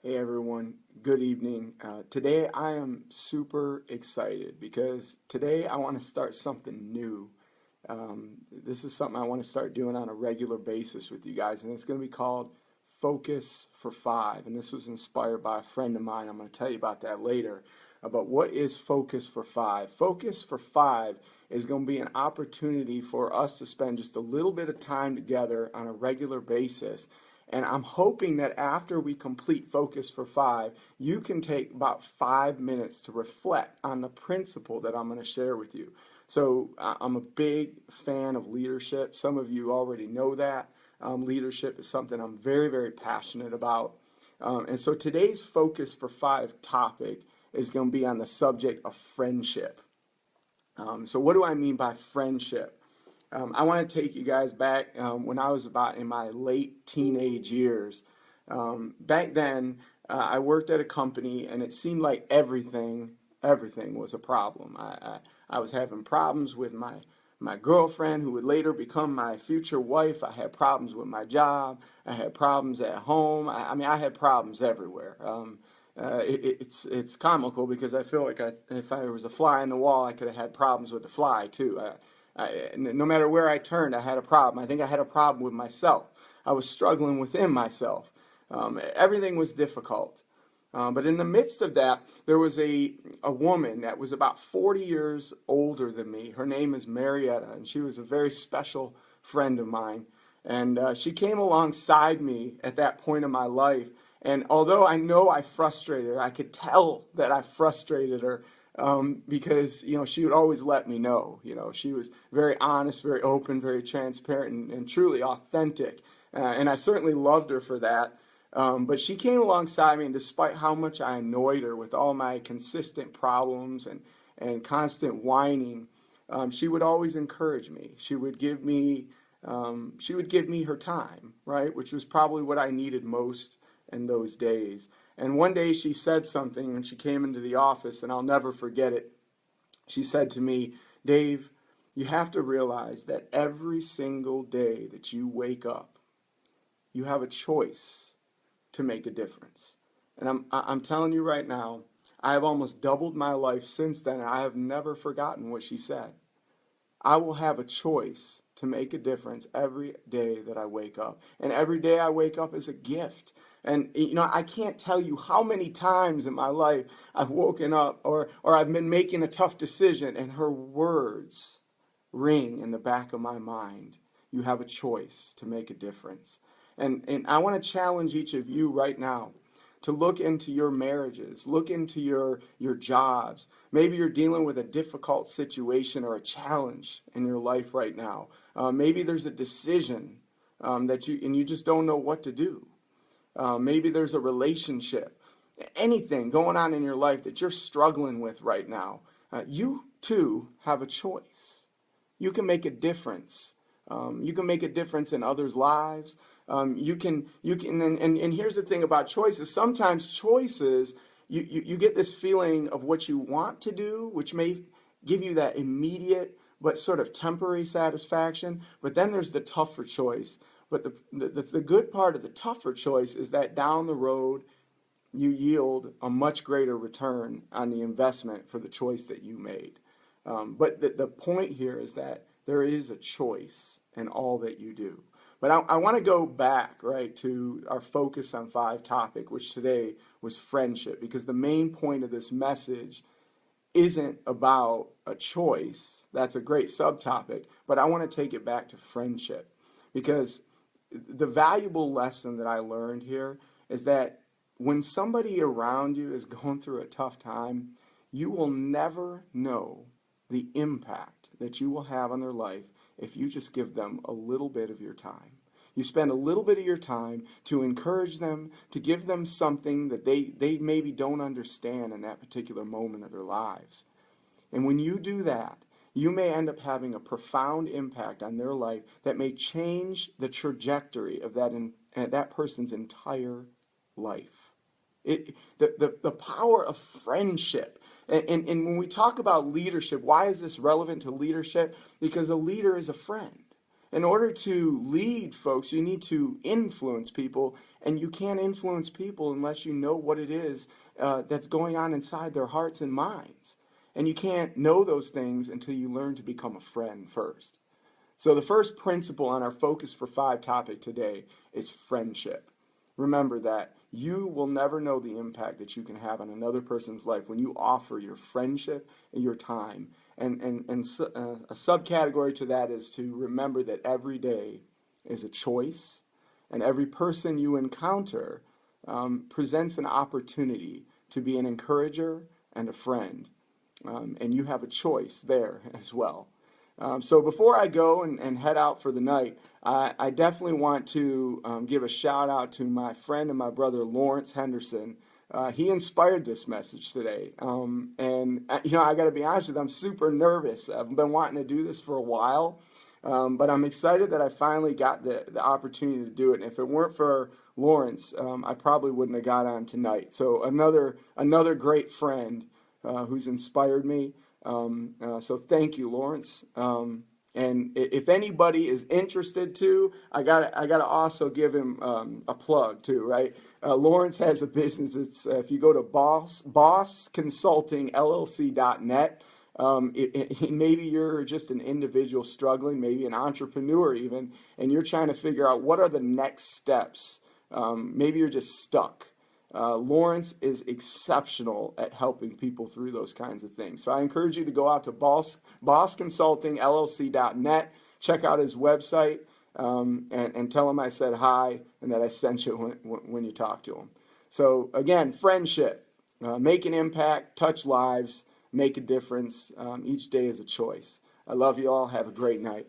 Hey everyone, good evening. Today I am super excited because today I want to start something new. This is something I want to start doing on a regular basis with you guys, and it's going to be called Focus for Five. And this was inspired by a friend of mine. I'm going to tell you about that later. But what is Focus for Five? Focus for Five is going to be an opportunity for us to spend just a little bit of time together on a regular basis. And I'm hoping that after we complete Focus for Five, you can take about 5 minutes to reflect on the principle that I'm going to share with you. So I'm a big fan of leadership. Some of you already know that. Leadership is something I'm very, very passionate about. And so today's Focus for Five topic is going to be on the subject of friendship. So what do I mean by friendship? I want to take you guys back when I was about in my late teenage years. Back then, I worked at a company, and it seemed like everything was a problem. I was having problems with my girlfriend, who would later become my future wife. I had problems with my job. I had problems at home. I mean, I had problems everywhere. It's comical because I feel like if I was a fly in the wall, I could have had problems with the fly too. No matter where I turned, I had a problem. I think I had a problem with myself. I was struggling within myself. Everything was difficult. But in the midst of that, there was a woman that was about 40 years older than me. Her name is Marietta, and she was a very special friend of mine. And she came alongside me at that point in my life. And although I know I frustrated her, I could tell that I frustrated her because she would always let me know. She was very honest, very open, very transparent, and truly authentic. And I certainly loved her for that. But she came alongside me, and despite how much I annoyed her with all my consistent problems and constant whining, she would always encourage me. She would give me her time, right, which was probably what I needed most in those days. And one day she said something, and she came into the office, and I'll never forget it. She said to me, "Dave, you have to realize that every single day that you wake up, you have a choice to make a difference." And I'm telling you right now, I have almost doubled my life since then, and I have never forgotten what she said. I will have a choice to make a difference every day that I wake up. And every day I wake up is a gift. And I can't tell you how many times in my life I've woken up or I've been making a tough decision, and her words ring in the back of my mind. You have a choice to make a difference. And I want to challenge each of you right now to look into your marriages, look into your jobs. Maybe you're dealing with a difficult situation or a challenge in your life right now. Maybe there's a decision that you just don't know what to do. Maybe there's a relationship, anything going on in your life that you're struggling with right now. You too have a choice. You can make a difference. You can make a difference in others' lives. And here's the thing about choices. Sometimes choices, you get this feeling of what you want to do, which may give you that immediate but sort of temporary satisfaction. But then there's the tougher choice. But the good part of the tougher choice is that down the road, you yield a much greater return on the investment for the choice that you made. But the point here is that there is a choice in all that you do. But I want to go back, right, to our Focus on Five topic, which today was friendship, because the main point of this message isn't about a choice. That's a great subtopic, but I want to take it back to friendship, because the valuable lesson that I learned here is that when somebody around you is going through a tough time, you will never know the impact that you will have on their life if you just give them a little bit of your time. You spend a little bit of your time to encourage them, to give them something that they maybe don't understand in that particular moment of their lives. And when you do that, you may end up having a profound impact on their life that may change the trajectory of that person's entire life. The power of friendship. And when we talk about leadership, why is this relevant to leadership? Because a leader is a friend. In order to lead folks, you need to influence people, and you can't influence people unless you know what it is that's going on inside their hearts and minds. And you can't know those things until you learn to become a friend first. So the first principle on our Focus for Five topic today is friendship. Remember that you will never know the impact that you can have on another person's life when you offer your friendship and your time. A subcategory to that is to remember that every day is a choice, and every person you encounter presents an opportunity to be an encourager and a friend. And you have a choice there as well. So before I go and head out for the night, I definitely want to give a shout out to my friend and my brother Lawrence Henderson. He inspired this message today. I got to be honest with you, I'm super nervous. I've been wanting to do this for a while, but I'm excited that I finally got the opportunity to do it. And if it weren't for Lawrence, I probably wouldn't have got on tonight. So another great friend who's inspired me. So thank you, Lawrence. And if anybody is interested too, I gotta also give him a plug too, right? Lawrence has a business. It's if you go to bossconsultingllc.net. Maybe you're just an individual struggling, maybe an entrepreneur even, and you're trying to figure out what are the next steps. Maybe you're just stuck. Lawrence is exceptional at helping people through those kinds of things. So I encourage you to go out to bossconsultingllc.net, check out his website, and tell him I said hi and that I sent you when you talk to him. So again, friendship, make an impact, touch lives, make a difference. Each day is a choice. I love you all. Have a great night.